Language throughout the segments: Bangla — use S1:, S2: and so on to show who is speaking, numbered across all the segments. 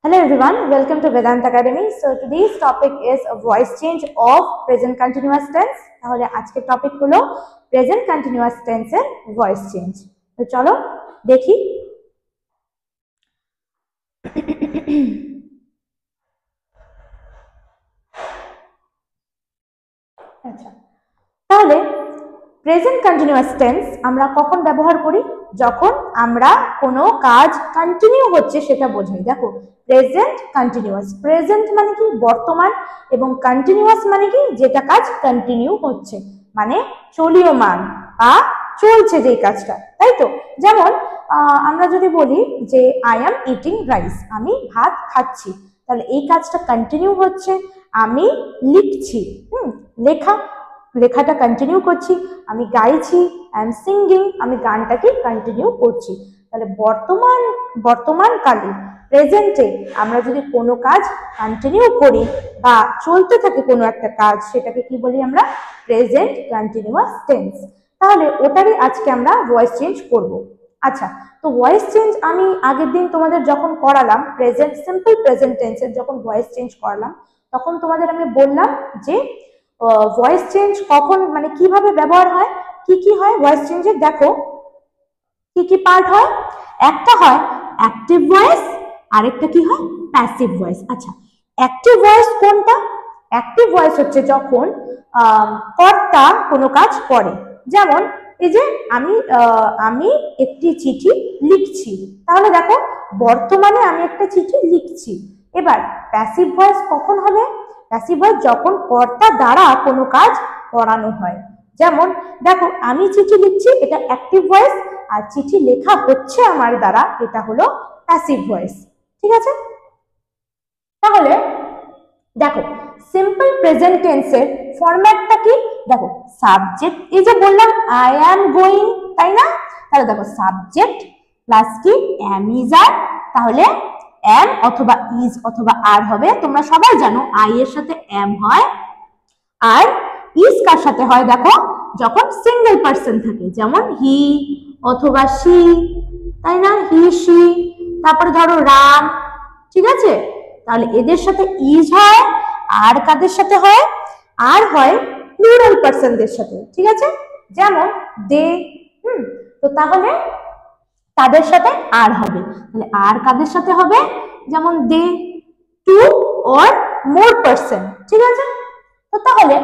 S1: Hello everyone, welcome to Vedant Academy. So today's topic is a voice change of present continuous tense. তাহলে আজকের টপিক হলো প্রেজেন্ট কন্টিনিউয়াস টেন্সের ভয়েস চেঞ্জ। তো চলো দেখি। আচ্ছা, তাহলে প্রেজেন্ট কন্টিনিউয়াস টেন্স আমরা কখন ব্যবহার করি? যখন আমরা কোনো কাজ কন্টিনিউ হচ্ছে সেটা বোঝাই। দেখো, প্রেজেন্ট কন্টিনিউয়াস, প্রেজেন্ট মানে কি বর্তমান, এবং কন্টিনিউয়াস মানে কি যেটা কাজ কন্টিনিউ হচ্ছে, মানে চলমান বা চলছে যেই কাজটা, তাই তো? যেমন আমরা যদি বলি যে আই অ্যাম ইটিং রাইস, আমি ভাত খাচ্ছি, তাহলে এই কাজটা কন্টিনিউ হচ্ছে। আমি লিখছি, লেখাটা কন্টিনিউ করছি। আমি গাইছি, আই এম সিঙ্গিং, আমি গানটাকে কন্টিনিউ করছি। তাহলে বর্তমানকালে প্রেজেন্টে আমরা যদি কোনো কাজ কন্টিনিউ করি বা চলতে থাকে কোনো একটা কাজ, সেটাকে কি বলি আমরা? Present continuous tense. তাহলে ওটারই আজকে আমরা ভয়েস চেঞ্জ করব। আচ্ছা, তো ভয়েস চেঞ্জ আমি আগের দিন তোমাদের যখন করালাম, প্রেজেন্ট সিম্পল প্রেজেন্ট টেন্সের যখন ভয়েস চেঞ্জ করালাম, তখন তোমাদের আমি বললাম যে ভয়েস চেঞ্জ কখন, মানে কিভাবে ব্যবহার হয়, কি কি হয় ভয়েস চেঞ্জের। দেখো কি কি পার্ট হয়। একটা হয় অ্যাক্টিভ ভয়েস, আরেকটা কি হয়? Passive voice. আচ্ছা, অ্যাক্টিভ ভয়েস কোনটা? অ্যাক্টিভ ভয়েস হচ্ছে যখন কর্তা কোনো কাজ করে। যেমন এই যে আমি একটি চিঠি লিখছি, তাহলে দেখো বর্তমানে আমি একটা চিঠি লিখছি। এবার প্যাসিভ ভয়েস কখন হবে? প্যাসিভ ভয়েস যখন কর্তা দ্বারা কোনো কাজ করানো হয়। যেমন দেখো, আমি চিঠি লিখছি, এটা অ্যাক্টিভ ভয়েস, আর চিঠি লেখা হচ্ছে আমার দ্বারা, এটা হলো প্যাসিভ ভয়েস। ঠিক আছে? তাহলে দেখো সিম্পল প্রেজেন্ট টেন্সের ফরম্যাটটা কি? দেখো সাবজেক্ট, এই যে বললাম আই অ্যাম গোয়িং, তাই না? তাহলে দেখো সাবজেক্ট প্লাস কি অ্যাম ইজ আর, তাহলে অ্যাম অথবা ইজ অথবা আর হবে। তোমরা সবাই জানো আই এর সাথে অ্যাম হয়, আর ইজ কার সাথে হয়? দেখো যখন সিঙ্গেল পার্সন থাকে, যেমন হি অথবা সি, তাই না? হি সি, তারপরে ধরো রাম, ঠিক আছে? তাহলে এদের সাথে ইজ হয়। আর কাদের সাথে হয়? আর হয় প্লুরাল পার্সনদের সাথে, ঠিক আছে? যেমন দে, তো তাহলে তাদের সাথে আর হবে। তাহলে আর কাদের সাথে হবে? যেমন দে, টু অর মোর পার্সন, ঠিক আছে? তো তাহলে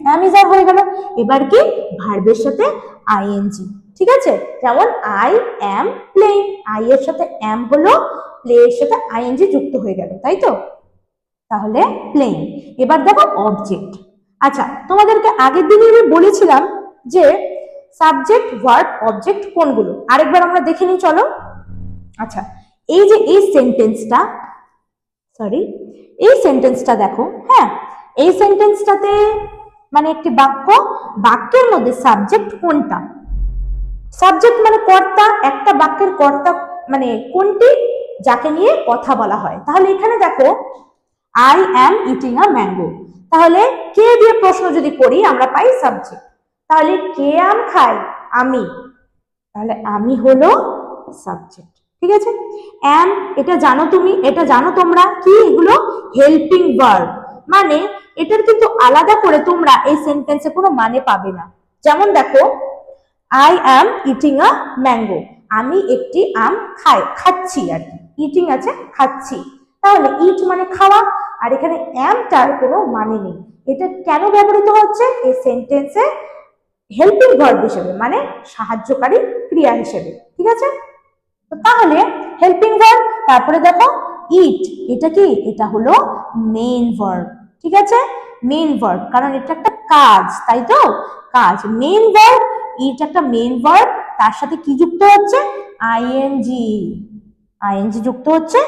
S1: অ্যামিজার হয়ে গেল। এবার কি? ভার্বের সাথে আইএনজি, ঠিক আছে? যেমন আই অ্যাম প্লেইং, আই এর সাথে অ্যাম হলো, প্লে এর সাথে আইএনজি যুক্ত হয়ে গেল, তাই তো? তাহলে প্লেইং। এবার দেখো অবজেক্ট। আচ্ছা, তোমাদেরকে আগের দিনে আমি বলেছিলাম যে সাবজেক্ট ভার্ব অবজেক্ট কোনগুলো, আরেকবার আমরা দেখে নিই, চলো। আচ্ছা, এই যে এই সেন্টেন্সটা দেখো, হ্যাঁ, এই সেন্টেন্সটাতে মানে একটি বাক্যের মধ্যে সাবজেক্ট কোনটা? সাবজেক্ট মানে কর্তা, একটা বাক্যের কর্তা মানে কোনটি, যাকে নিয়ে কথা বলা হয়। তাহলে এখানে দেখো I am eating a mango, তাহলে কে দিয়ে প্রশ্ন যদি করি আমরা পাই সাবজেক্ট। তাহলে কে আম খায়? আমি, তাহলে আমি হলো সাবজেক্ট, ঠিক আছে? অ্যাম, এটা জানো তুমি, এটা জানো তোমরা কি? এগুলো হেল্পিং ভার্ব, মানে এটার কিন্তু আলাদা করে তোমরা এই সেন্টেন্সে কোনো মানে পাবে না। যেমন দেখো I am eating a mango, আমি একটি আম খাচ্ছি, আর কি ইটিং আছে খাচ্ছি। তাহলে ইট মানে খাওয়া, আর এখানে অ্যামটার কোনো মানে নেই। এটা কেন ব্যবহৃত হচ্ছে? এই সেন্টেন্সে হেল্পিং ভার্ব হিসেবে, মানে সাহায্যকারী ক্রিয়া হিসেবে, ঠিক আছে? তো তাহলে হেল্পিং ভার্ব। তারপরে দেখো ইট, এটা কি? এটা হলো মেইন ভার্ব, ঠিক আছে? মেইন ভার্ব, কারণ এটা একটা কাজ, তাই তো? কাজ, মেইন ভার্ব। ইট একটা মেইন ভার্ব, তার সাথে কি যুক্ত হচ্ছে? আইএনজি, আইএনজি যুক্ত হচ্ছে।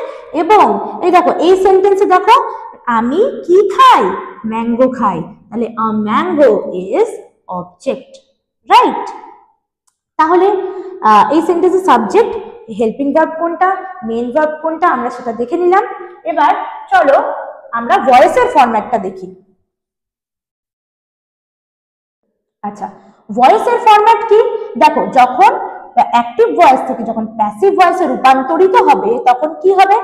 S1: এবং এই দেখো এই সেন্টেন্সে দেখো আমি কি খাই? ম্যাঙ্গো খাই, তাহলে a mango is object, right? তাহলে এই সেন্টেন্সে সাবজেক্ট, হেল্পিং ভার্ব কোনটা, মেইন ভার্ব কোনটা, আমরা সেটা দেখে নিলাম। এবার চলো আমরা ভয়েসের ফরম্যাটটা দেখি। আচ্ছা, ভয়েসের ফরম্যাট কি? দেখো যখন অ্যাক্টিভ ভয়েস থেকে যখন প্যাসিভ ভয়েসে রূপান্তরিত হবে, তখন কি হবে?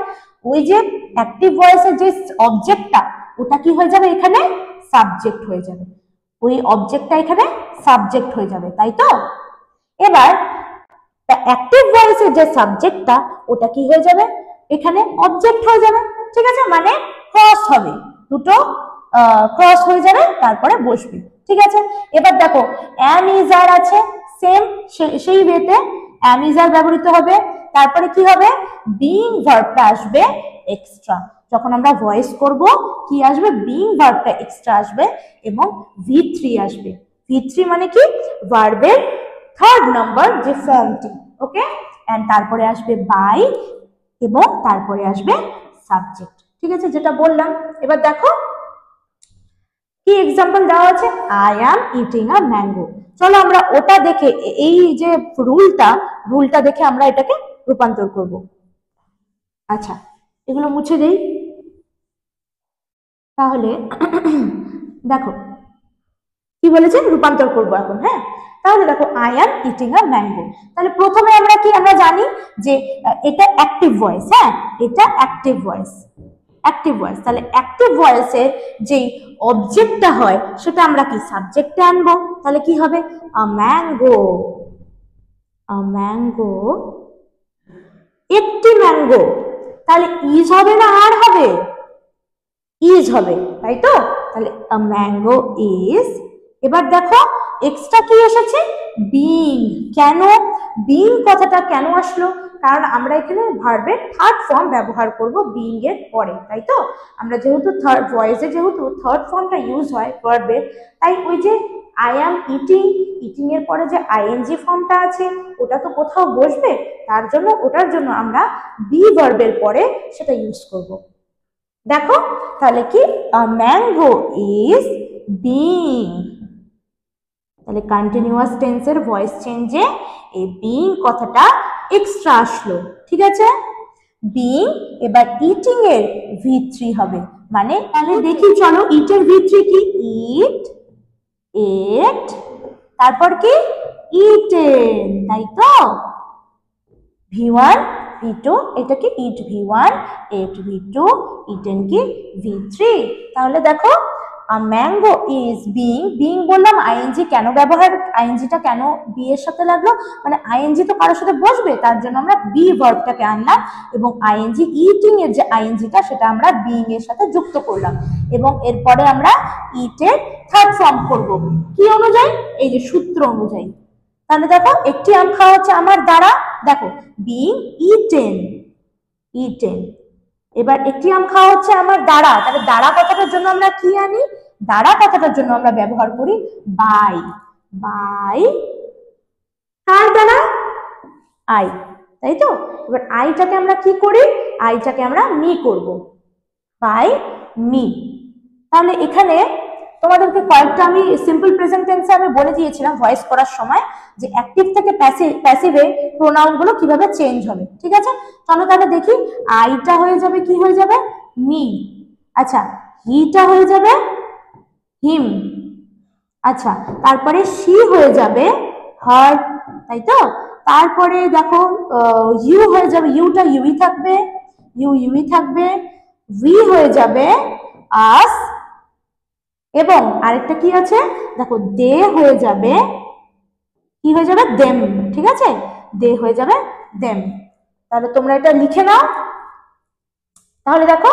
S1: ওই যে অ্যাক্টিভ ভয়েসের যে অবজেক্টটা ওটা কি হয়ে যাবে এখানে সাবজেক্ট হয়ে যাবে, ওই অবজেক্টটা এখানে সাবজেক্ট হয়ে যাবে, তাই তো? এবার অ্যাক্টিভ ভয়েসের যে সাবজেক্টটা ওটা কি হয়ে যাবে এখানে অবজেক্ট হয়ে যাবে, ঠিক আছে? মানে ক্রস হবে, দুটো ক্রস হয়ে যাবে, তারপরে বসবে, ঠিক আছে? এবার দেখো অ্যাম ইজ আর আছে, সেম সেই ওয়েতে অ্যাম ইজ আর ব্যবহৃত হবে, তারপরে কি হবে বিইং ভার্বটা আসবে এক্সট্রা। যখন আমরা ভয়েস করব কি আসবে বিইং ভার্বটা এক্সট্রা আসবে এবং V3 আসবে। V3 মানে কি ভার্বের থার্ড নাম্বার যে ফর্মটি, ওকে? এন্ড তারপরে আসবে বাই এবং তারপরে আসবে সাবজেক্ট, ঠিক আছে? যেটা বললাম। এবার দেখো কি এক্সাম্পল দেওয়া আছে, I am eating a mango. চলো আমরা ওটা দেখে এই যে রুলটা দেখে আমরা এটাকে রূপান্তর করব। আচ্ছা এগুলো মুছে দেই। তাহলে দেখো কি বলেছেন রূপান্তর করব এখন, হ্যাঁ? তাহলে দেখো I am eating a mango, তাহলে প্রথমে আমরা কি আমরা জানি যে এটা অ্যাক্টিভ ভয়েস, হ্যাঁ এটা অ্যাক্টিভ ভয়েস, অ্যাক্টিভ ভয়েস। তাহলে অ্যাক্টিভ ভয়েসের যেই অবজেক্টটা হয় সেটা আমরা কি সাবজেক্টে আনবো, তাহলে কি হবে আ ম্যাঙ্গো, আ ম্যাঙ্গো, একটি ম্যাঙ্গো, তাহলে ইজ হবে না আর হবে, ইজ হবে, তাই তো? তাহলে আ ম্যাঙ্গো ইজ। এবার দেখো এক্সট্রা কি এসেছে বিইং, কেন বিইং কথাটা কেন আসলো, কারণ আমরা এখানে ভার্বের থার্ড ফর্ম ব্যবহার করব বিইং এর পরে, তাই তো? আমরা যেহেতু থার্ড ভয়েসে যেহেতু থার্ড ফর্মটা ইউজ হয় ভার্বের, তাই ওই যে আই অ্যাম ইটিং, ইটিং এর পরে যে আইএনজি ফর্মটা আছে ওটা তো কোথাও বসবে, তার জন্য ওটার জন্য আমরা বি ভার্বের পরে সেটা ইউজ করব। দেখো তাহলে কি আ ম্যাঙ্গো ইজ বিইং, তাহলে কন্টিনিউয়াস টেন্সের ভয়েস চেঞ্জে এই বিইং কথাটা এক্সট্রা আসলো, ঠিক আছে? বিইং, এবার ইটিং এর V3 হবে, মানে তাহলে দেখি চলো ইট এর V3 কি ইট, এট, তারপর কি ইটেন, তাই তো? V1 V2 এটা কি ইট V1, এট V2, ইটেন কি V3। তাহলে দেখো আ ম্যাঙ্গো ইজ বিইং, বিইং বললাম আইএনজি কেন ব্যবহার, আইএনজিটা কেন বি এর সাথে লাগলো, মানে আইএনজি তো কারোর সাথে বসবে, তার জন্য আমরা বি ভার্বটাকে আনলাম এবং আইএনজি ইটিং এর যে আইএনজিটা সেটা আমরা বিইং এর সাথে যুক্ত করলাম এবং এরপরে আমরা ইটের থার্ড ফর্ম করব কি অনুযায়ী, এই যে সূত্র অনুযায়ী। তাহলে দেখো একটি আম খাওয়া হচ্ছে আমার দ্বারা, দেখো বিইং ইটেন, ইটেন। এবার একটি আম খাওয়া হচ্ছে আমার দ্বারা, তাহলে দ্বারা কথাটার জন্য আমরা কি আনি, দ্বারা কথাটার জন্য আমরা ব্যবহার করি বাই, বাই কার দ্বারা আই, তাই তো? এবার আইটাকে আমরা কি করি, আইটাকে আমরা মি করব, বাই মি। তাহলে এখানে তোমাদেরকে কয়েকটা আমি সিম্পল প্রেজেন্ট টেন্সে আমি বলে দিয়েছিলাম ভয়েস করার সময় যে অ্যাক্টিভ থেকে প্যাসিভে প্রোনাউন গুলো কিভাবে চেঞ্জ হবে, ঠিক আছে? চলো তাহলে দেখি আইটা হয়ে যাবে কি হয়ে যাবে মি, আচ্ছা হিটা হয়ে যাবে হিম, আচ্ছা তারপরে শি হয়ে যাবে হার, তাই তো? তারপরে দেখো ইউ হয়ে যাবে, ইউটা ইউই থাকবে, ইউই থাকবে, ভি হয়ে যাবে আস, এবং আরেকটা কি আছে দেখো দে হয়ে যাবে, কি হয়ে যাবে দেম, ঠিক আছে? দে হয়ে যাবে দেম। তাহলে তোমরা এটা লিখে নাও। তাহলে দেখো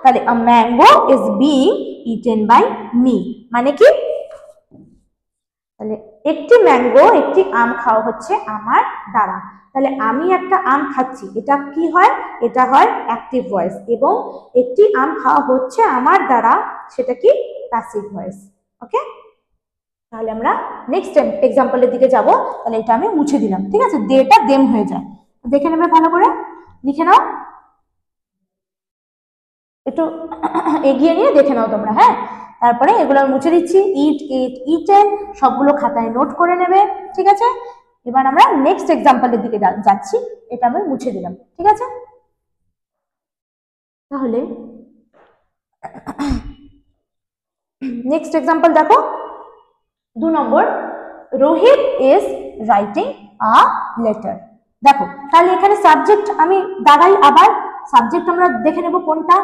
S1: তাহলে a mango is being eaten by me, মানে কি তাহলে একটি ম্যাঙ্গো, একটি আম খাওয়া হচ্ছে আমার দ্বারা, তাহলে আমি একটা আম খাচ্ছি এটা কি হয়, এটা হয় অ্যাক্টিভ ভয়েস, এবং একটি আম খাওয়া হচ্ছে আমার দ্বারা সেটা কি প্যাসিভ ভয়েস, ওকে? তাহলে আমরা নেক্সট এক্সাম্পলের দিকে যাব। তাহলে এটা আমি মুছে দিলাম, ঠিক আছে? দেটা দেম হয়ে যায়, দেখে নেবে ভালো করে, লিখে নাও, একটু এগিয়ে নিয়ে দেখে নাও তোমরা, হ্যাঁ? তারপরে এগুলো মুছে দিচ্ছি, ইট, ইট, ইটেন, সবগুলো খাতায় নোট করে নেবে, ঠিক আছে? এবার আমরা নেক্সট এক্সাম্পলের দিকে যাচ্ছি, এটা আমি মুছে দিলাম, ঠিক আছে? তাহলে নেক্সট এক্সাম্পল দেখো 2 number, Rohit is writing a letter. দেখো তাহলে এখানে সাবজেক্ট আমি দাগাই আবার, সাবজেক্ট আমরা দেখে নেব কোনটা।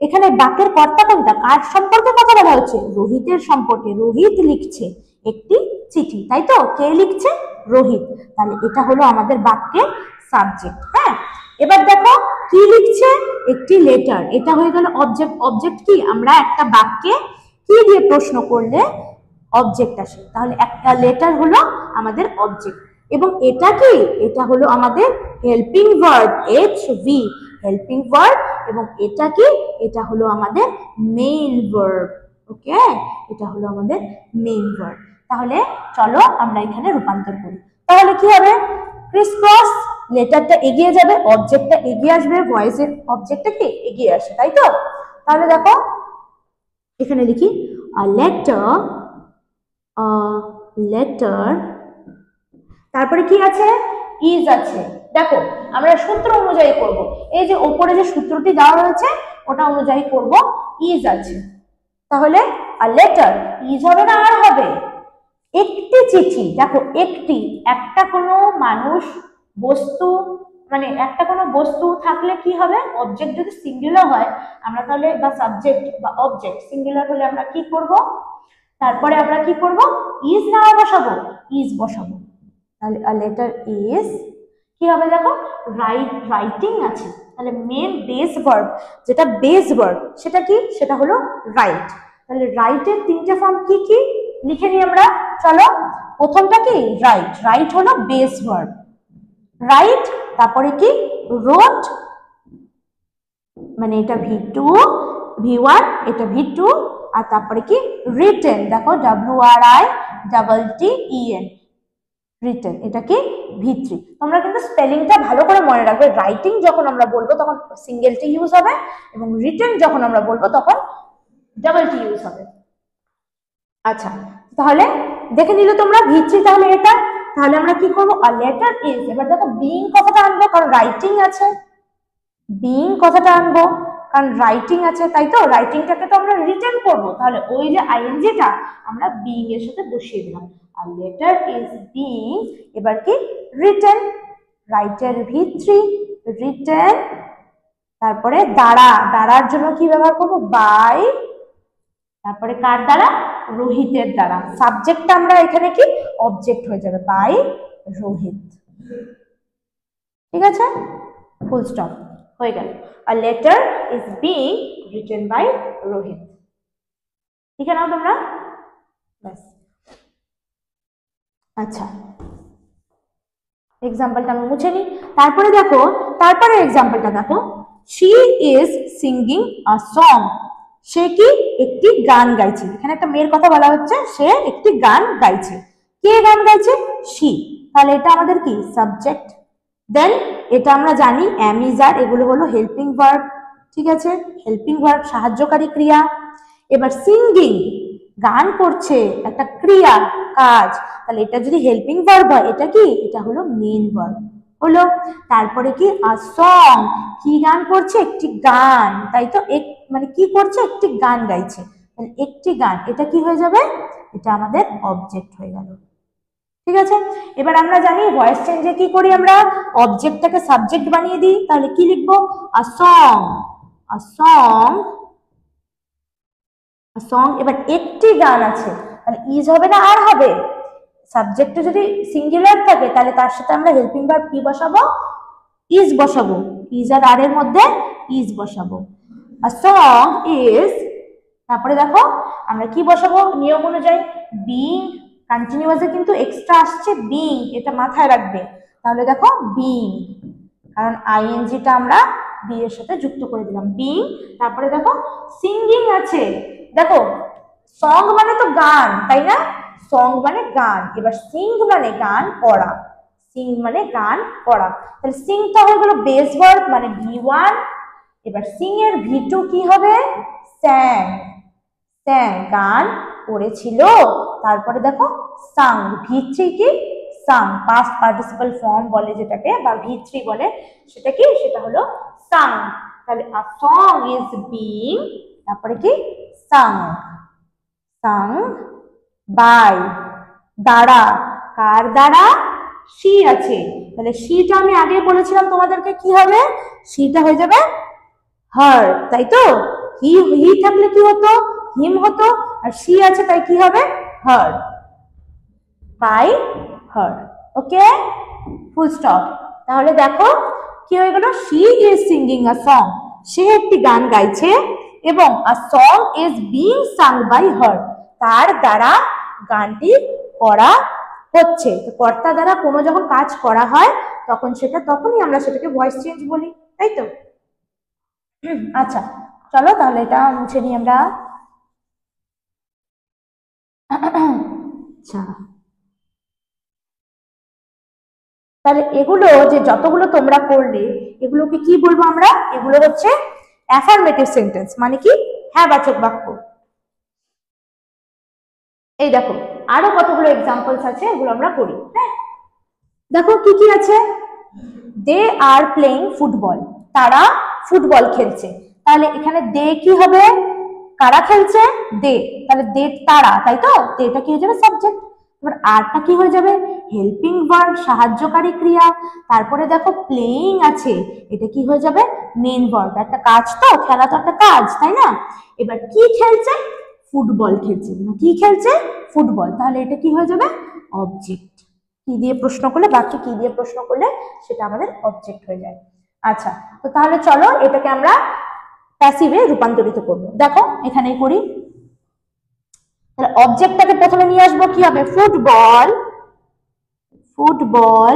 S1: এখানে বাক্যের কর্তা কোনটা, কার সম্পর্কে কথা বলা হচ্ছে, রোহিতের সম্পর্কে। রোহিত লিখছে একটি চিঠি, তাই তো? কে লিখছে? রোহিত। তাহলে এটা হলো আমাদের বাক্যের সাবজেক্ট। হ্যাঁ, এবার দেখো কি লিখছে, একটি লেটার। এটা হয়ে গেল অবজেক্ট। অবজেক্ট কি, আমরা একটা বাক্যে কি দিয়ে প্রশ্ন করলে অবজেক্ট আসে, তাহলে একটা লেটার হলো আমাদের অবজেক্ট। এবং এটা কি, এটা হলো আমাদের helping verb, HV, helping verb. এবং এটা কি, এটা হলো আমাদের মেইন ভার্ব। ওকে, এটা হলো আমাদের মেইন ভার্ব। তাহলে চলো আমরা এখানে রূপান্তর করি। তাহলে কি হবে, ক্রিস ক্রস, লেটারটা এগিয়ে যাবে, অবজেক্টটা এগিয়ে আসবে, ভয়েসের অবজেক্টটা কি এগিয়ে আসে, তাই তো? তাহলে দেখো এখানে লিখি আ লেটার, তারপরে কি আছে, ইজ আছে। দেখো আমরা সূত্র অনুযায়ী করব, এই যে উপরে যে সূত্রটি দেওয়া রয়েছে ওটা অনুযায়ী করব, ইজ আছে। তাহলে আ লেটার, ইজ হবে না আর হবে, একটি চিঠি। দেখো একটি, একটা কোনো মানুষ, বস্তু, মানে একটা কোনো বস্তু থাকলে কি হবে, অবজেক্ট যদি সিঙ্গুলার হয় আমরা তাহলে, বা সাবজেক্ট বা অবজেক্ট সিঙ্গুলার হলে আমরা কি করব, তারপরে আমরা কি করব, ইজ না বসাবো, ইজ বসাবো। তাহলে আ লেটার ইজ কি হবে, দেখো রাইটিং আছে, তাহলে মেন বেস ভার্ব, যেটা বেস ভার্ব সেটা কি, সেটা হলো রাইট। তাহলে রাইটের তিনটে ফর্ম কি কি লিখে নিই আমরা, চলো। প্রথমটা কি, রাইট, রাইট হলো বেস ভার্ব, রাইট। তারপরে কি, রোট, মানে এটা V2, V1, এটা V2। আর তারপরে কি, রিটেন, দেখো WRITTEN, রিটেন, এটা কি V3। তোমরা কিন্তু স্পেলিংটা ভালো করে মনে রাখবে, রাইটিং যখন আমরা বলবো তখন সিঙ্গেল টি ইউজ হবে, এবং রিটেন যখন আমরা বলবো তখন ডাবল টি ইউজ হবে। আচ্ছা, তাহলে দেখে নিলে তোমরা V3, তাহলে এটা। তাহলে আমরা কি করবো, আ লেটার ইজ, এবার দেখো বিইং কথাটা আনবো, কারণ রাইটিং আছে, বিইং কথাটা আনবো কারণ রাইটিং আছে, তাই তো? রাইটিংটাকে তো আমরা রিটেন করব, তাহলে ওই যে আইএনজিটা আমরা বিইং এর সাথে বসিয়ে দিলাম, আর লেটার ইজ বিইং। এবার কি, রিটেন, রাইটের V3, রিটেন। তারপরে দ্বারা, দ্বারার জন্য কি ব্যবহার করব, বাই। তারপরে কার দ্বারা, রোহিতের দ্বারা। সাবজেক্টটা আমরা এখানে কি, অবজেক্ট হয়ে যাবে, বাই রোহিত। ঠিক আছে, ফুল স্টপ, হয়ে গেল। A letter is being written by Rohit. লিখে নাও তোমরা, ব্যাস। আচ্ছা, এক্সাম্পলটা আমি মুছে নিই। তারপরে দেখো, তারপরে এক্সাম্পলটা দেখো, she is singing a song, সে কি একটি গান গাইছে। এখানে একটা মেয়ের কথা বলা হচ্ছে, সে একটি গান গাইছে। কে গান গাইছে, she। তাহলে এটা আমাদের কি, সাবজেক্ট। দেন এটা আমরা জানি am is are, এগুলো হলো হেল্পিং ভার্ব। ঠিক আছে, হেল্পিং ভার্ব সাহায্যকারী ক্রিয়া। এবার সিঙ্গিং, গান করছে, একটা ক্রিয়া, কাজ, তাহলে এটা যদি হেল্পিং ভার্ব হয় এটা কি, এটা হলো মেইন ভার্ব হলো। তারপরে কি, আ সং, কি গান করছে, একটি গান, তাই তো? মানে কি করছে, একটি গান গাইছে, তাহলে একটি গান, এটা কি হয়ে যাবে, এটা আমাদের অবজেক্ট হয়ে গেল। ঠিক আছে, এবার আমরা জানি ভয়েস চেঞ্জে কি করি, আমরা অবজেক্টটাকে সাবজেক্ট বানিয়ে দিই। তাহলে কি লিখবো, a song, a song, a song. এবার একটি গান আছে, তাহলে ইজ হবে না আর হবে, সাবজেক্টে যদি সিঙ্গুলার থাকে তাহলে তার সাথে আমরা হেল্পিং ভার্ব কি বসাবো, ইজ বসাবো, ইজ আর আর এর মধ্যে ইজ বসাবো। আ সং ইজ, তারপরে দেখো আমরা কি বসাবো নিয়ম অনুযায়ী, বিইং, কন্টিনিউয়াসে কিন্তু এক্সট্রা আসছে বিইং, এটা মাথায় রাখবে। তাহলে দেখো বিইং, কারণ আইএনজিটা আমরা বি এর সাথে যুক্ত করে দিলাম, বিইং। তারপরে দেখো সিঙ্গিং আছে, দেখো সং মানে তো গান, তাই না? সং মানে গান, এবার সিং মানে গান করা, সিং মানে গান করা। তাহলে সিংটা হয়ে গেল বেস ভার্ব, মানে V1। এবার সিং এর V2 কি হবে, স্যাং, স্যাং গান করেছিল। তারপরে দেখো সাং, V3 কি, সাং, পাস্ট পার্টিসিপল ফর্ম বলে যেটাকে, বা V3 বলে, সেটা কি, সেটা হলো সাং। তাহলে আ সং ইজ বিইং, তারপরে কি, সাং, সাং বাই, দ্বারা, কার দ্বারা, শি আছে, তাহলে শিটা আমি আগে বলেছিলাম তোমাদেরকে কি হবে, শিটা হয়ে যাবে হার, তাই তো? হি থাকলে কি হতো, হিম হতো, আর শি আছে তাই কি হবে, হার, by her. Okay, full stop. তাহলে দেখো কি হয়ে গেল, she is singing a song, সে একটি গান গাইছে, এবং a song is being sung by her, তার দ্বারা গানটি করা হচ্ছে। তো কর্তা দ্বারা কোনো যখন কাজ করা হয় তখন তখনই আমরা সেটাকে ভয়েস চেঞ্জ বলি, তাই তো? আচ্ছা চলো তাহলে এটা মুছে নিই আমরা। আচ্ছা, তাহলে এগুলো যে যতগুলো তোমরা করলে এগুলোকে কি বলবো আমরা, এগুলো হচ্ছে অ্যাফার্মেটিভ সেন্টেন্স, মানে কি হ্যাঁ বাচক বাক্য। এই দেখো আরো কতগুলো এক্সাম্পলস আছে, এগুলো আমরা করি। হ্যাঁ, দেখো কি কি আছে, দে আর প্লেইং ফুটবল, তারা ফুটবল খেলছে। তাহলে এখানে দে কি হবে, কারা খেলছে, দে, তাহলে দে তারা, তাই তো? এটা কি হয়ে যাবে সাবজেক্ট। এবার আরটা কি হয়ে যাবে, হেল্পিং ভার্ব, সাহায্যকারী ক্রিয়া। তারপরে দেখো প্লেইং আছে, এটা কি হয়ে যাবে মেইন ভার্ব, একটা কাজ তো, খেলা তো একটা কাজ, তাই না? এবার কি খেলছে, ফুটবল খেলছে, কি খেলছে, ফুটবল, তাহলে এটা কি হয়ে যাবে অবজেক্ট। কি দিয়ে প্রশ্ন করলে, বাক্যে কি দিয়ে প্রশ্ন করলে সেটা আমাদের অবজেক্ট হয়ে যায়। আচ্ছা, তো তাহলে চলো এটাকে আমরা প্যাসিভে রূপান্তরিত করব। দেখো এখানেই করি, তাহলে অবজেক্টটাকে প্রথমে নিয়ে আসবো, কি হবে ফুটবল, ফুটবল।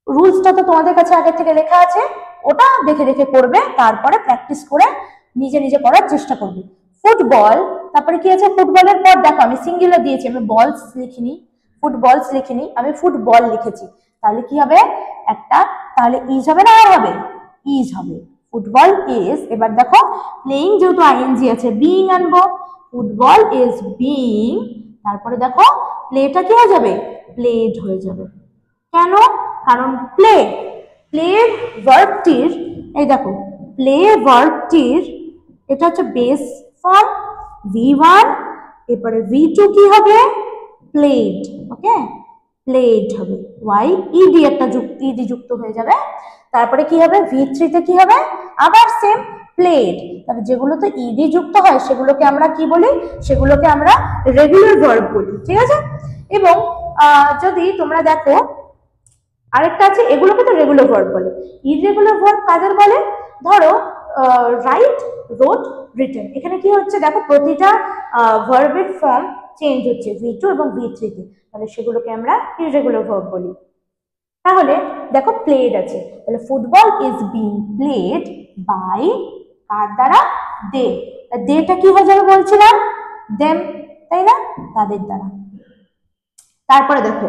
S1: রুলসটা তো তোমাদের কাছে আগে থেকে লেখা আছে, ওটা দেখে দেখে করবে, তারপরে প্র্যাকটিস করে নিজে নিজে করার চেষ্টা করবে। ফুটবল, তারপরে কি আছে, ফুটবলের পর দেখো আমি সিঙ্গুলার দিয়েছি, আমি বলস লিখিনি, ফুটবলস লিখিনি, আমি ফুটবল লিখেছি, তাহলে কি হবে একটা, তাহলে ইজ হবে না আর হবে, ইজ হবে, ফুটবল ইজ। এবার দেখো প্লেইং যেহেতু আইএনজি আছে, বিইং আনবো, ফুটবল ইজ বিইং, তারপরে দেখো প্লেটা কি হয়ে যাবে, প্লেড হয়ে যাবে। কেন, কারণ প্লে, প্লে ভার্বটির, এই দেখো প্লে ভার্বটির এটা হচ্ছে বেস ফর্ম V1, এরপরে V2 কি হবে প্লেড, ওকে প্লেড হবে, ওয়াই ইডি একটা ইডি যুক্ত হয়ে যাবে। তারপরে কি হবে V3 তে কি হবে আবার সেম প্লেড, তবে যেগুলোতে ইডি যুক্ত হয় সেগুলোকে আমরা কি বলি, সেগুলোকে আমরা রেগুলার ভার্ব বলি, ঠিক আছে? এবং যদি তোমরা দেখো আরেকটা আছে, এগুলোকে তো রেগুলার ভার্ব বলে, ইররেগুলার ভার্ব কাদের বলে, ধরো রাইট, রোট, রিটেন, এখানে কি হচ্ছে দেখো প্রতিটা ভার্বের ফর্ম চেঞ্জ হচ্ছে V2 এবং V3 তে, তাহলে সেগুলোকে আমরা ইররেগুলার ভার্ব বলি। তাহলে দেখো প্লেড আছে, তাহলে football is being played by, কার দ্বারা, দে, দেটা কি হয়ে যাবে বলছিলাম দেম, তাই না, তাদের দ্বারা। তারপরে দেখো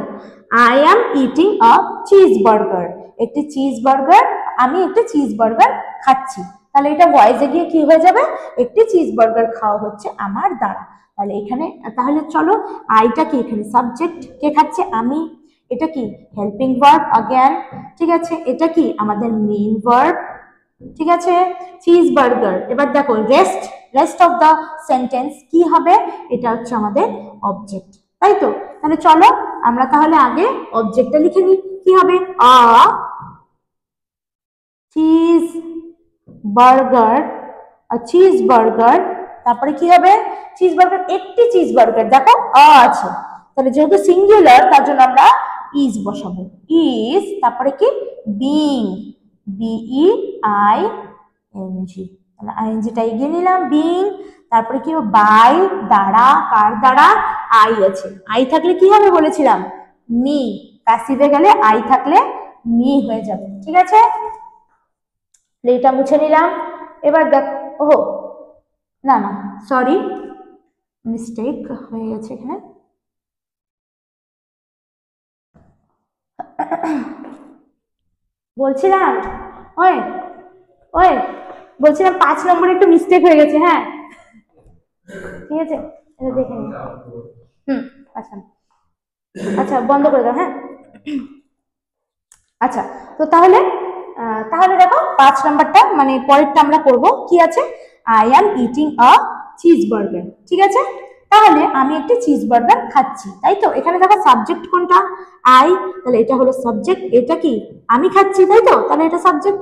S1: I am eating a cheese burger, একটি চিজ বার্গার, আমি একটি চিজ বার্গার খাচ্ছি, তাহলে এটা ভয়েসে গিয়ে কি হয়ে যাবে, একটি চিজ বার্গার খাওয়া হচ্ছে আমার দ্বারা। তাহলে এখানে, তাহলে চলো আইটা কি এখানে সাবজেক্ট, কে খাচ্ছে আমি, এটা কি হেল্পিং ভার্ব अगेन, ঠিক আছে, এটা কি আমাদের মেইন ভার্ব, ঠিক আছে, চিজ বার্গার। এবার দেখো রেস্ট অফ দ্য সেন্টেন্স কি হবে, এটা হচ্ছে আমাদের অবজেক্ট, তাই তো? তাহলে চলো আমরা তাহলে আগে অবজেক্টটা লিখে নিই, কি হবে আ চিজ বার্গার, চিজ বার্গার, তারপরে কি হবে চিজ বার্গার, একটি চিজ বার্গার, দেখো আ আছে, তাহলে যেহেতু সিঙ্গুলার তার জন্য আমরা ইজ বসাবো, ইজ, তারপরে কি বিং, BEING, তাহলে আইএনজিটা এগিয়ে নিলাম, বিং, তারপরে কি হবে বাই, দ্বারা, কার দ্বারা, আই আছে, আই থাকলে কি হবে বলেছিলাম মি, প্যাসিভে গেলে আই থাকলে মি হয়ে যাবে, ঠিক আছে? এটা মুছে নিলাম। এবার দেখ, ও না না সরি, মিস্টেক হয়ে গেছে এখানে, বলছিলাম ওই ওই বলছিলাম 5 নম্বরে একটু মিস্টেক হয়ে গেছে, হ্যাঁ ঠিক আছে, এটা দেখে নিন। আচ্ছা আচ্ছা বন্ধ করে দাও, হ্যাঁ আচ্ছা। তো তাহলে তাহলে দেখো 5 নাম্বারটা মানে পরেরটা আমরা করব, কি আছে I am eating a cheese burger, ঠিক আছে? তাহলে আমি একটি চিজ বার্গার খাচ্ছি, তাই তো? এখানে দেখো সাবজেক্ট কোনটা, আই, তাহলে এটা হলো সাবজেক্ট, এটা কি আমি খাচ্ছি, তাই তো? তাহলে এটা সাবজেক্ট,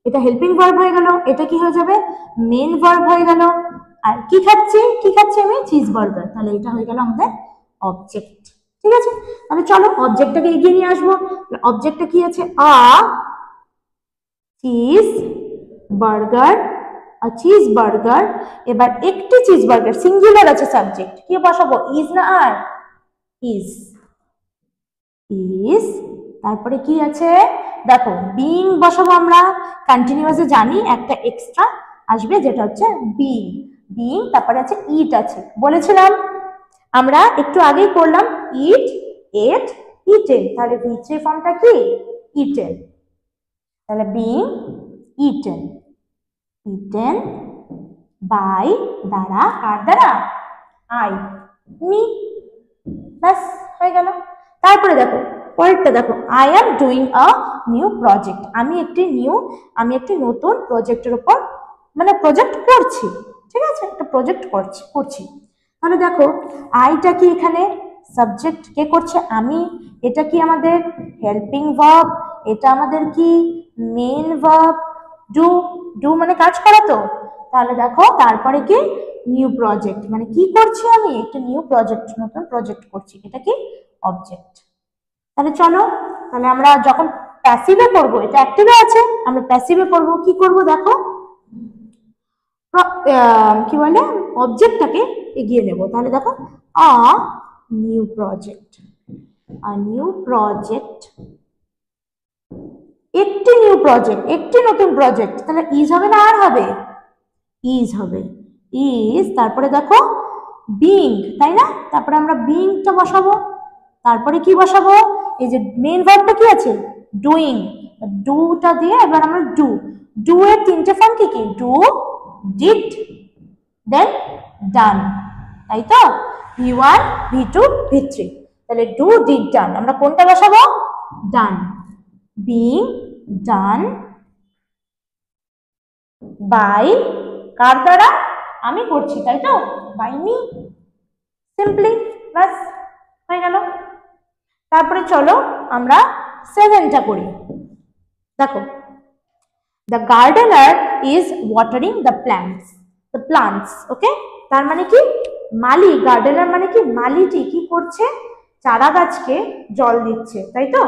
S1: এটা হেল্পিং ভার্ব হয়ে গেল, এটা কি হয়ে যাবে মেন ভার্ব হয়ে গেল। আর কি খাচ্ছি, কি খাচ্ছি আমি, চিজ বার্গার, তাহলে এটা হয়ে গেল আমাদের অবজেক্ট। ঠিক আছে, তাহলে চলো অবজেক্টটাকে এগিয়ে নিয়ে আসবো। অবজেক্টটা কি আছে, আ চিজ বার্গার, চিজ বার্গার। এবার একটি চিজ বার্গার, সিঙ্গুলার আছে সাবজেক্ট, কি বসাবো, ইজ না আর, ইজ, ইজ। তারপরে কি আছে দেখো, বিং বসাবো আমরা, কন্টিনিউয়াসে জানি একটা এক্সট্রা আসবে যেটা হচ্ছে বিং, বিং। তারপরে আছে ইট আছে, বলেছিলাম আমরা একটু আগেই করলাম, ইট, এট, ইটেন, তাহলে ভিত্রি ফর্মটা কি ইটেন, তাহলে বিং ইটেন, ইটেন বাই, দ্বারা, কার দ্বারা, আই, মি, ব্যাস হয়ে গেল। তারপরে দেখো পরেরটা দেখো, I am doing a new project, আমি একটি নতুন প্রজেক্টের উপর মানে প্রজেক্ট করছি, ঠিক আছে, একটা প্রজেক্ট করছি। তাহলে দেখো আইটা কি এখানে সাবজেক্ট, কে করছে, আমি, এটা কি আমাদের হেল্পিং ভার্ব, এটা আমাদের কি মেন ভার্ব, ডু মানে কাজ করা তো। তাহলে দেখো তারপরে কি নিউ প্রজেক্ট, মানে কি করছি আমি, একটা নিউ প্রজেক্ট, নতুন প্রজেক্ট করছি, এটা কি অবজেক্ট। তাহলে চলো, তাহলে আমরা যখন প্যাসিভে করব, এটা অ্যাক্টিভে আছে, আমরা প্যাসিভে করব, কি করব দেখো, কি বলে অবজেক্টটাকে এগিয়ে নেব। তাহলে দেখো a new project, a new project, একটি নিউ প্রজেক্ট, একটি নতুন প্রজেক্ট, তাহলে ইজ হবে না আর হবে, ইজ হবে, ইজ। তারপরে দেখো বিং, তাই না, তারপরে আমরা বিংটা বসাবো, তারপরে কি বসাবো, এই যে মেন ভার্বটা কি আছে ডুইং, ডুটা দিয়ে এবার আমরা ডু এর তিনটে ফর্ম কি কি, ডু, ডিড, দেন ডান, তাই তো, V1 V2 V3, তাহলে ডু, ডিড, ডান, আমরা কোনটা বসাবো, ডান, বিং ডান বাই, কার দ্বারা, আমি করছি, তাই তো, বাই মি, সিম্পলি, বাস হয়ে গেল। তারপরে চলো আমরা 7টা করি। দেখো, the gardener is watering the plants, okay, তার মানে কি মালি, গার্ডেনার মানে কি মালিটি কি করছে, চারা গাছকে জল দিচ্ছে, তাই তো।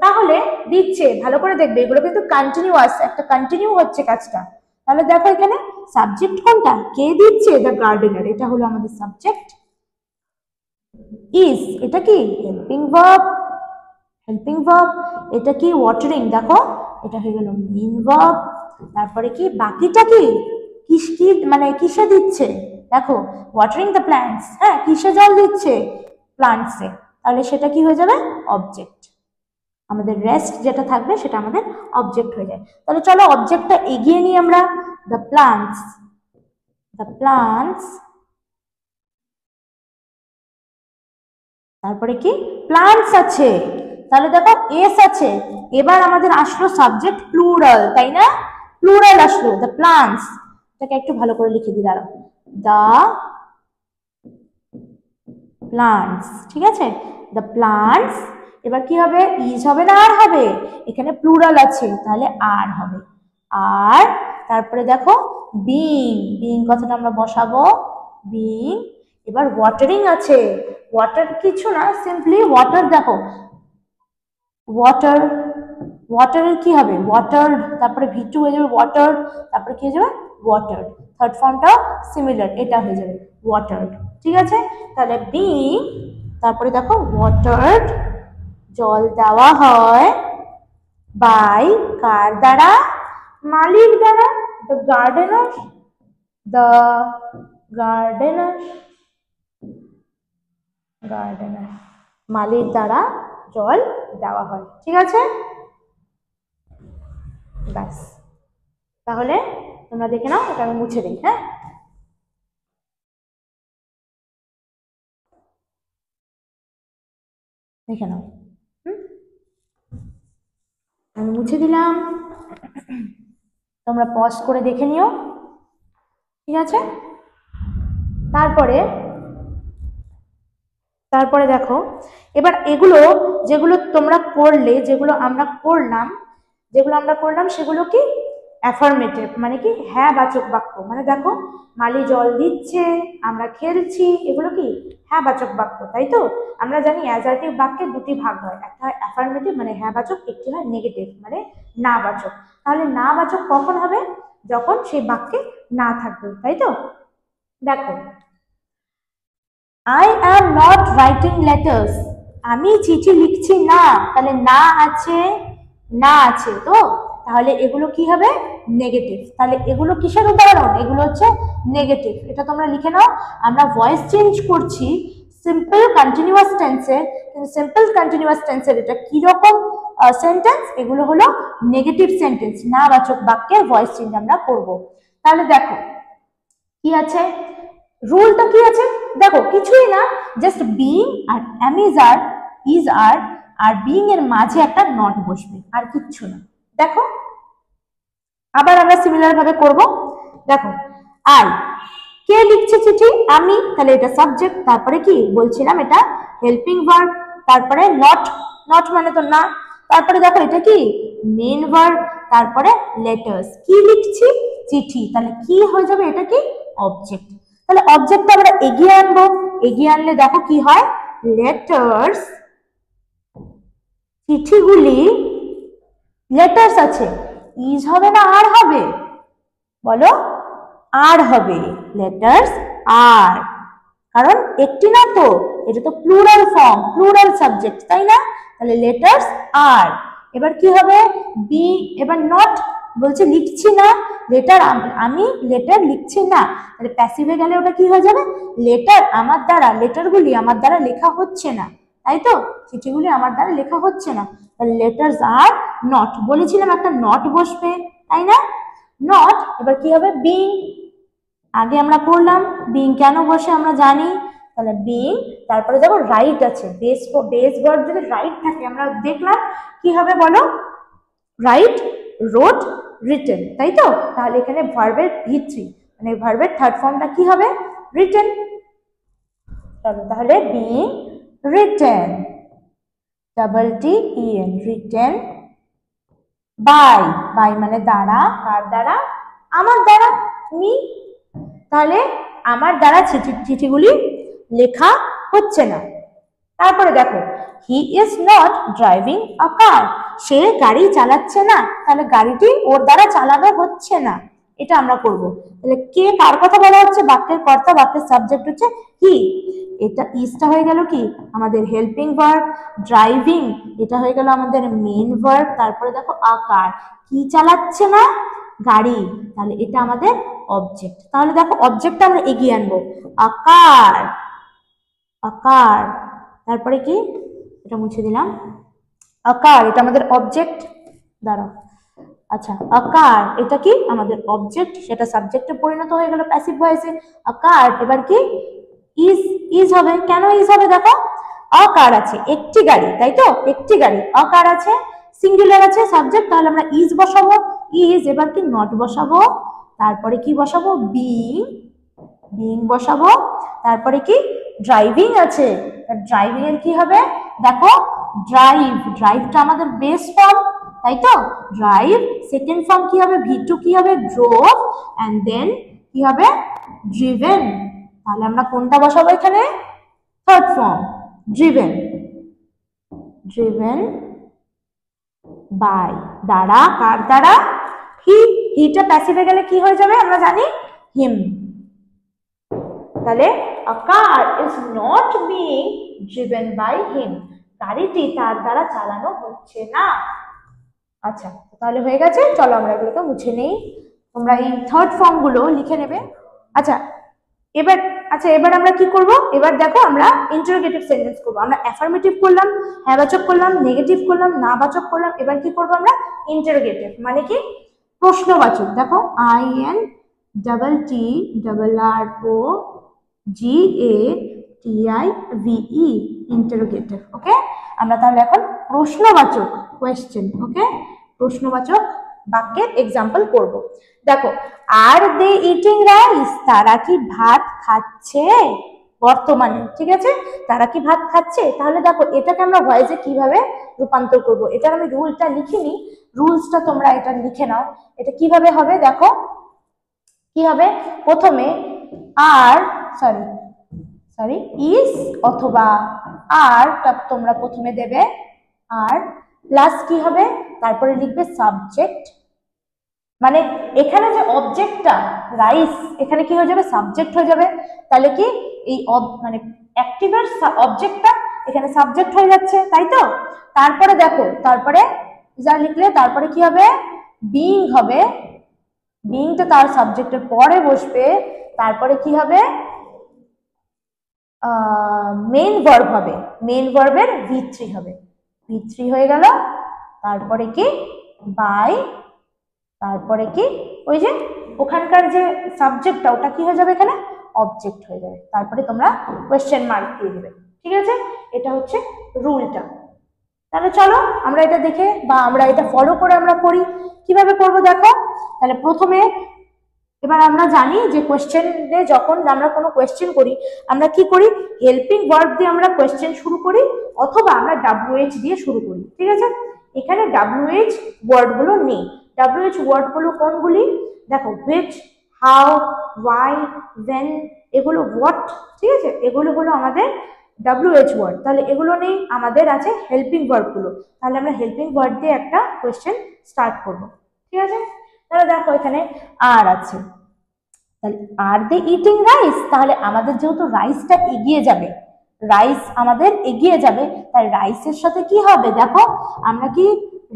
S1: তাহলে দিচ্ছে, ভালো করে দেখবে, এগুলো কিন্তু কন্টিনিউয়াস, একটা কন্টিনিউ হচ্ছে কাজটা। তাহলে দেখো এখানে সাবজেক্ট কোনটা, কে দিচ্ছে, দ্য গার্ডেনার, এটা হলো আমাদের সাবজেক্ট। ইজ, এটা কি হেল্পিং ভার্ব, এটা কি ওয়াটারিং, দেখো এটা হয়ে গেল মেইন ভার্ব। তারপরে কি বাকিটা কি মানে কিসে দিচ্ছে, দেখো ওয়াটারিং দ্য প্ল্যান্টস, হ্যাঁ কিসে জল দিচ্ছে, প্লান্টসে, তাহলে সেটা কি হয়ে যাবে অবজেক্ট, আমাদের রেস্ট যেটা থাকবে সেটা আমাদের অবজেক্ট হয়ে যায়। তাহলে চলো অবজেক্টটা এগিয়ে নিই আমরা, দ্য প্লান্টস, তারপরে কি প্লান্টস আছে, তাহলে দেখো এস আছে, এবার আমাদের আসলো সাবজেক্ট প্লুরাল, তাই না, প্লুরাল আসলো, দ্য প্লান্টস, এটাকে একটু ভালো করে লিখে দিই, দাঁড়াও, দ্য প্লান্টস, ঠিক আছে, দ্য প্লান্টস। এবার কি হবে, ইজ হবে না আর হবে, এখানে প্লুরাল আছে তাহলে আর হবে, আর তারপরে দেখো বিং কথাটা আমরা বসাবো, বিং। এবার ওয়াটারিং আছে, ওয়াটার কিছু না, সিম্পলি ওয়াটার, দেখো ওয়াটারের কি হবে ওয়াটার, তারপরে V2 হয়ে যাবে ওয়াটার, তারপরে কি হয়ে যাবে ওয়াটার, থার্ড ফর্মটাও সিমিলার, এটা হয়ে যাবে ওয়াটার, ঠিক আছে। তাহলে বিং, তারপরে দেখো ওয়াটার, জল দেওয়া হয়, বাই, কার দ্বারা, মালিক দ্বারা, দ্য গার্ডেনার, মালিক দ্বারা জল দেওয়া হয়, ঠিক আছে, ব্যাস। তাহলে তোমরা দেখে নাও, এটা আমি মুছে দিই, হ্যাঁ, দেখে নাও, আমি মুছে দিলাম, তোমরা পজ করে দেখে নিও, ঠিক আছে। তারপরে তারপরে দেখো এবার এগুলো যেগুলো তোমরা করলে, যেগুলো আমরা করলাম সেগুলো কি অ্যাফার্মেটিভ, মানে কি হ্যাঁ বাচক বাক্য। মানে দেখো মালি জল দিচ্ছে, আমরা খেলছি, এগুলো কি হ্যাঁ বাচক বাক্য, তাই তো? আমরা জানি অ্যাজার্টিভ বাক্যে দুটি ভাগ হয়, একটা হয় অ্যাফার্মেটিভ মানে হ্যাঁ বাচক, একটি হয় নেগেটিভ মানে না বাচক। তাহলে না বাচক কখন হবে? যখন সেই বাক্যে না থাকবে, তাই তো? দেখো I am not writing letters, আমি চিঠি লিখছি না, তাহলে না আছে তো, তাহলে এগুলো কি হবে? নেগেটিভ। তাহলে এগুলো কিসের উদাহরণ? এগুলো হচ্ছে নেগেটিভ। এটা তোমরা লিখে নাও। আমরা ভয়েস চেঞ্জ করছি সিম্পল কন্টিনিউয়াস টেন্সে, কিন্তু সিম্পল কন্টিনিউয়াস টেন্সের এটা কি রকম সেন্টেন্স? এগুলো হলো নেগেটিভ সেন্টেন্স, না বাচক বাক্যের ভয়েস চেঞ্জ আমরা করব। তাহলে দেখো কি আছে, রুলটা কি আছে? দেখো কিছুই না, just being are am is are being এর মাঝে একটা নট বসবে, আর কিচ্ছু না। দেখো আবার আমরা সিমিলার ভাবে করব। দেখো আই, কে লিখছে চিঠি? আমি, তাহলে এটা সাবজেক্ট, তারপরে কি বলছিলাম এটা হেল্পিং ভার্ব, তারপরে নট মানে তো না, তারপরে দেখো এটা কি মেইন ভার্ব, তারপরে লেটার্স, কি লিখছি? চিঠি, তাহলে কি হয়ে যাবে? এটা কি অবজেক্ট। তাহলে অবজেক্টটা আমরা এগিয়ে আনবো, এগিয়ে আনলে দেখো কি হয়, লেটার্স, চিঠিগুলি, লেটার্স আছে, ইজ হবে না আর হবে? বলো, আর হবে, লেটার্স আর, কারণ একটি না তো, এটা তো প্লুরাল ফর্ম, প্লুরাল সাবজেক্ট, তাই না? তাহলে লেটার্স আর। এবার কি হবে? বি, এবার নট বলছে লিখছি না, লেটার আমি লেটার লিখছি না, তাহলে প্যাসিভে গেলে ওটা কি হয়ে যাবে? লেটার আমার দ্বারা, লেটারগুলি আমার দ্বারা লেখা হচ্ছে না, তাই তো? চিঠিগুলি আমার দ্বারা লেখা হচ্ছে না, তাহলে লেটার্স আর নট, বলেছিলাম একটা নট বসবে, তাই না? নট, এবার কি হবে? বিং, আগে আমরা পড়লাম বিং কেন বসে আমরা জানি, তাহলে বিং, তারপরে দেখো রাইট আছে, বেস ভার্ব যদি রাইট থাকে আমরা দেখলাম কি হবে বলো? রাইট, রোট, রিটেন, তাই তো? তাহলে এখানে ভার্বের V3 মানে ভার্বের থার্ড ফর্মটা কি হবে? রিটেন। চলো তাহলে being written, TEN, written by মানে দ্বারা, কার দ্বারা? আমার দ্বারা, মি। তাহলে আমার দ্বারা চিঠিগুলি লেখা হচ্ছে না। তারপরে দেখো he is not driving a car, সে গাড়ি চালাচ্ছে না, তাহলে গাড়িটি ওর দ্বারা চালানো হচ্ছে না, এটা আমরা করব। তাহলে কে কার কথা বলা হচ্ছে? বাক্যের কর্তা, বাক্যের সাবজেক্ট হচ্ছে হি, এটা ইজটা হয়ে গেল কি আমাদের হেল্পিং ভার্ব, ড্রাইভিং এটা হয়ে গেল আমাদের মেইন ভার্ব, তারপরে দেখো আ কার, কি চালাচ্ছে না? গাড়ি, তাহলে এটা আমাদের অবজেক্ট। তাহলে দেখো অবজেক্টটা আমরা এগিয়ে আনবো, আকার, আকার, তারপরে কি এটা মুছে দিলাম, আকার এটা আমাদের অবজেক্ট, দাঁড়াও, আচ্ছা আকার এটা কি আমাদের অবজেক্ট, সেটা সাবজেক্টে পরিণত হয়ে গেল প্যাসিভ ভয়েসে, আকার। এবার কি ইজ হবে, কেন ইজ হবে? দেখো আকার আছে, একটি গাড়ি, তাই তো? একটি গাড়ি, আকার আছে, সিঙ্গুলার আছে সাবজেক্ট, তাহলে আমরা ইজ বসাবো, ইজ। এবার কি নট বসাবো, তারপরে কি বসাবো? বিং বসাবো, তারপরে কি ড্রাইভিং আছে, ড্রাইভিং এর কি হবে? দেখো ড্রাইভটা আমাদের বেস ফর্ম, তাই তো? ড্রাইভ, সেকেন্ড ফর্ম কি হবে? V2 কি হবে? ড্রোভ, এন্ড দেন কি হবে? ড্রিভেন। তাহলে আমরা কোনটা বসাবো এখানে? থার্ড ফর্ম, ড্রিভেন, বাই, দ্বারা, কার দ্বারা? হিটা প্যাসিভে গেলে কি হয়ে যাবে আমরা জানি? হিম। তাহলে a car is not being driven by him, গাড়িটি তার দ্বারা চালানো হচ্ছে না। আচ্ছা তাহলে হয়ে গেছে, চলো আমরা এগুলোকে মুছে নেই, তোমরা এই থার্ড ফর্ম গুলো লিখে নেবে। আচ্ছা এবার আমরা কি করব? এবার দেখো আমরা ইন্টারোগেটিভ সেন্টেন্স করব। আমরা অ্যাফার্মেটিভ করলাম, হ্যাঁবাচক করলাম, নেগেটিভ করলাম, নাবাচক করলাম, এবার কি করব আমরা? ইন্টারোগেটিভ মানে কি প্রশ্নবাচক। দেখো INTTROGATIVE, ইন্টারোগেটিভ। ওকে, আমরা তাহলে এখন প্রশ্নবাচক, কোয়েশ্চেন, ওকে, প্রশ্নবাচক বাক্যের এক্সাম্পল করব। দেখো আর দে ইটিং রাইস, তারা কি ভাত খাচ্ছে? বর্তমানে, ঠিক আছে? তারা কি ভাত খাচ্ছে? তাহলে দেখো এটাকে আমরা ভয়েসে কিভাবে রূপান্তর করব, এটার আমি রুলটা লিখিনি, রুলসটা তোমরা এটা লিখে নাও। এটা কিভাবে হবে দেখো, কি হবে, প্রথমে আর সরি সরি ইজ অথবা আর তোমরা প্রথমে দেবে আর প্লাস কি হবে, তারপরে লিখবে সাবজেক্ট, মানে এখানে যে অবজেক্টটা রাইস এখানে কি হয়ে যাবে, সাবজেক্ট হয়ে যাবে। তাহলে কি এই মানে অ্যাক্টিভের অবজেক্টটা এখানে সাবজেক্ট হয়ে যাচ্ছে, তাই তো? তারপরে দেখো, তারপরে যা লিখলে তারপরে কি হবে, বিং হবে, বিংটা তার সাবজেক্টের পরে বসবে, তারপরে কি হবে, মেইন ভার্ব হবে, মেইন ভার্বের V3 হবে, V3 হয়ে গেল। তারপরে কি বাই, তারপরে কি ওই যে ওখানকার যে সাবজেক্টটা ওটা কি হয়ে যাবে, এখানে অবজেক্ট হয়ে যাবে, তারপরে তোমরা কোয়েশ্চেন মার্ক দিয়ে দেবে, ঠিক আছে? এটা হচ্ছে রুলটা। তাহলে চলো আমরা এটা দেখে বা আমরা এটা ফলো করে আমরা করি, কিভাবে করব দেখো। তাহলে প্রথমে এবার আমরা জানি যে কোয়েশ্চেনে যখন আমরা কোনো কোয়েশ্চেন করি আমরা কি করি, হেল্পিং ভার্ব দিয়ে আমরা কোয়েশ্চেন শুরু করি অথবা আমরা WH দিয়ে শুরু করি, ঠিক আছে? এখানে WH ওয়ার্ডগুলো নেই। WH ওয়ার্ডগুলো কোনগুলি দেখো, which, how, why, when, এগুলো what, ঠিক আছে? এগুলো হলো আমাদের WH ওয়ার্ড। তাহলে এগুলো নেই, আমাদের আছে হেল্পিং ভার্বগুলো। তাহলে আমরা হেল্পিং ভার্ব দিয়ে একটা কোয়েশ্চেন স্টার্ট করব, ঠিক আছে? তাহলে দেখো এখানে আর আছে, তাহলে আর দে ইটিং রাইস, তাহলে আমাদের যেহেতু রাইসটা এগিয়ে যাবে, রাইস আমাদের এগিয়ে যাবে, তাই রাইসের সাথে কি হবে দেখো, আমরা কি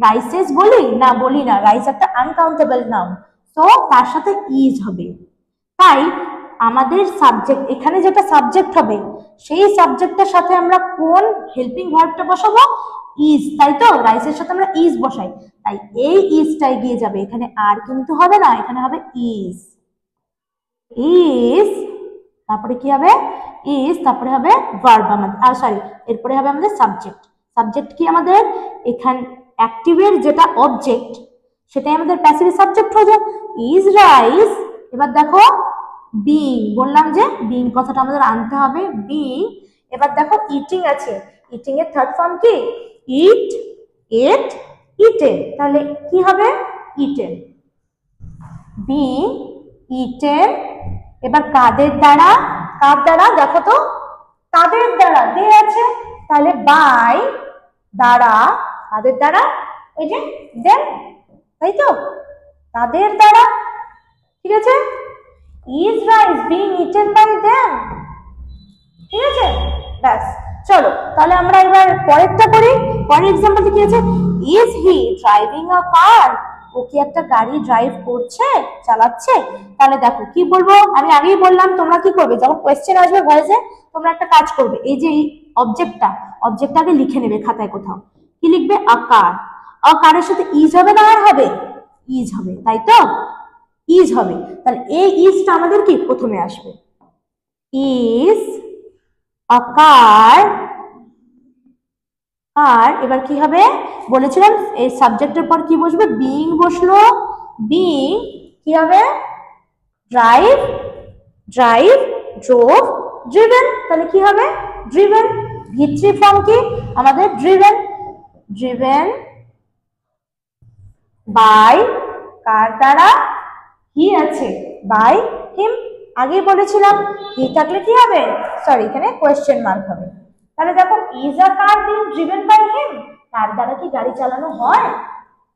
S1: রাইসেস বলি না, বলি না, রাইস একটা আনকাউন্টেবল নাউন, তো তার সাথে ইজ হবে। তাই আমাদের সাবজেক্ট এখানে যেটা সাবজেক্ট হবে সেই সাবজেক্টের সাথে আমরা কোন হেল্পিং ভার্বটা বসাবো, ইজ, তাই তো? রাইসের সাথে আমরা ইজ বসাই, তাই এই ইজটা এগিয়ে যাবে, এখানে আর কিন্তু হবে না, এখানে হবে ইজ, ইজ, তারপরে কি হবে, ইজ, তারপরে হবে ভার্ব আমাদের, সরি এরপরে হবে আমাদের সাবজেক্ট। সাবজেক্ট কি আমাদের, এখানে অ্যাক্টিভের যেটা অবজেক্ট সেটাই আমাদের প্যাসিভ সাবজেক্ট হয়ে যায়, ইজ রাইস। এবার দেখো বিং, বললাম যে বিং কথাটা আমাদের আনতে হবে, বিং। এবার দেখো ইটিং আছে, ইটিং এর থার্ড ফর্ম কি, ইট, এট, ইটেন, তাহলে কি হবে, ইটেন, বিং ইটেন। এবার কাদের দ্বারা, কার দ্বারা দেখো তো, কাদের দ্বারা দে আছে, তাহলে বাই, দ্বারা, কাদের দ্বারা, ওই যে দেন, তাই তো? তাদের দ্বারা, ঠিক আছে? Is rice being eaten by them, ঠিক আছে? ব্যাস, চলো তাহলে আমরা এবার পরেরটা করি। পরের এক্সাম্পলটা কি আছে, ইজ হি ড্রাইভিং আ কার, ও কি একটা গাড়ি ড্রাইভ করছে, চালাচ্ছে? তাহলে দেখো কি বলবো, আমি আগেই বললাম তোমরা কি করবে, যখন কোয়েশ্চেন আসবে ভয়েসে তোমরা একটা কাজ করবে, এই যে অবজেক্টটা আগে লিখে নেবে খাতায় কোথাও, কি লিখবে, আ কার, আ কারের সাথে ইজ হবে না আর হবে, ইজ হবে, তাই তো? ইজ হবে, তাহলে এই ইজটা আমাদের কি প্রথমে আসবে, ইজ আ কার, আর এবার কি হবে বলেছিলাম, এই সাবজেক্টের পর কি বসবে, বিং বসলো, বিং কি হবে, ড্রাইভ, ড্রাইভ, ড্রোভ, ড্রিভেন, তাহলে কি হবে, ড্রিভেন। V3 ফর্ম কি আমাদের, ড্রিভেন, ড্রিভেন বাই, কার দ্বারা, হি আছে, বাই হিম, আগেই বলেছিলাম হি থাকলে কি হবে, সরি এখানে কোয়েশ্চেন মার্ক হবে। তাহলে দেখো is a car being driven by him, তার দ্বারা কি গাড়ি চালানো হয়।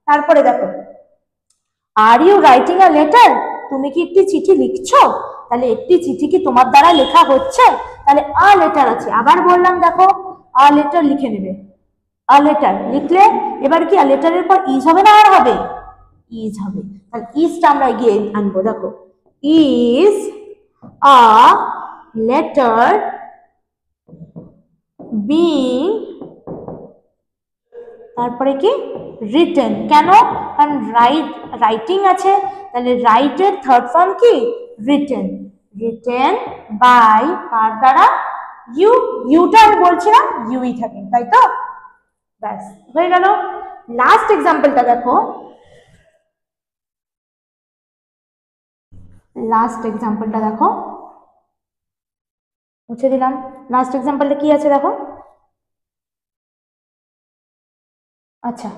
S1: তারপরে দেখো are you writing a letter, তুমি কি একটি চিঠি লিখছো, তাহলে একটি চিঠি কি তোমার দ্বারা লেখা হচ্ছে, তাহলে আ লেটার আছে, আবার বললাম দেখো আ লেটার লিখে নেবে, আ লেটার লিখলে এবার কি আ লেটারের পর ইজ হবে না আর হবে, ইজ হবে, তাহলে ইজটা আমরা এগিয়ে আনবো, দেখো ইজ আ লেটার বিং, তারপরে কি রিটেন, কেন, কারণ রাইটিং আছে, তাহলে রাইটের থার্ড ফর্ম কি, রিটেন, রিটেন বাই, কার দ্বারা, ইউ, ইউটা আমি বলছিলাম ইউই থাকে, তাই তো? ব্যাস হয়ে গেল। লাস্ট এক্সাম্পলটা দেখো, লাস্ট এক্সাম্পলটা দেখো, মুছে দিলাম। লাস্ট এক্সাম্পলটা কি আছে দেখো। আচ্ছা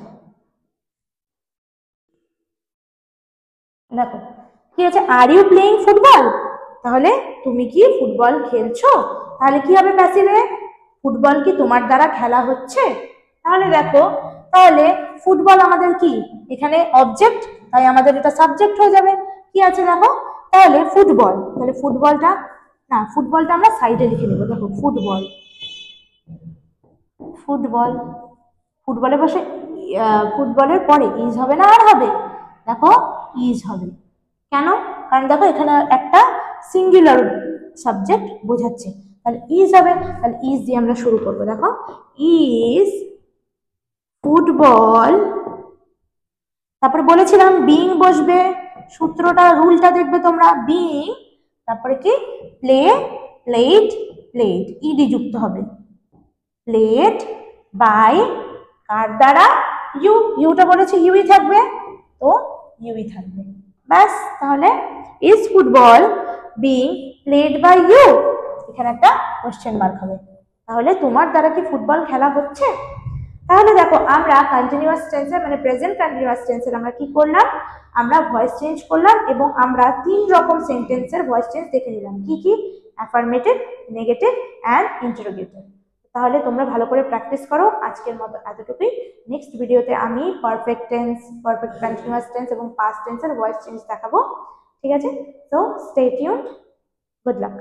S1: দেখো কি আছে, আর ইউ প্লেইং ফুটবল, তাহলে তুমি কি ফুটবল খেলছো, তাহলে কি হবে প্যাসিভে, ফুটবল কি তোমার দ্বারা খেলা হচ্ছে, তাহলে দেখো তাহলে ফুটবল আমাদের কি এখানে অবজেক্ট, তাই আমাদের এটা সাবজেক্ট হয়ে যাবে। কি আছে দেখো, তাহলে ফুটবল, তাহলে ফুটবলটা না, ফুটবলটা আমরা সাইডে লিখে নেবো। দেখো ফুটবল, ফুটবল, ফুটবলের পাশে ফুটবলের পরে ইজ হবে না আর হবে, দেখো ইজ হবে। কেন, কারণ দেখো এখানে একটা সিঙ্গুলার সাবজেক্ট বোঝাচ্ছে, তাহলে ইজ হবে। তাহলে ইজ দিয়ে আমরা শুরু করবো। দেখো ইজ ফুটবল, তারপরে বলেছিলাম বিং বসবে, সূত্রটা রুলটা দেখবে তোমরা, বিং তারপরে কি প্লে, প্লেড, প্লেড ইডি যুক্ত হবে, প্লেড বাই কার দ্বারা, ইউ, ইউটা বলেছে ইউই থাকবে, তো ইউই থাকবে, ব্যাস। তাহলে is football being played by you, এখানে একটা কোশ্চেন মার্ক হবে, তাহলে তোমার দ্বারা কি ফুটবল খেলা হচ্ছে। তাহলে দেখো আমরা কন্টিনিউয়াস টেন্সের মানে প্রেজেন্ট কন্টিনিউয়াস টেন্সের আমরা কি করলাম, আমরা ভয়েস চেঞ্জ করলাম এবং আমরা 3 রকম সেন্টেন্সের ভয়েস চেঞ্জ দেখে নিলাম। কি কি, অ্যাফার্মেটিভ, নেগেটিভ অ্যান্ড ইন্টারোগেটিভ। তাহলে তোমরা ভালো করে প্র্যাকটিস করো। আজকের মতো এতটুকুই। নেক্সট ভিডিওতে আমি perfect tense, perfect continuous tense এবং পাস্ট টেন্সের ভয়েস চেঞ্জ দেখাবো। ঠিক আছে, so stay tuned, good luck.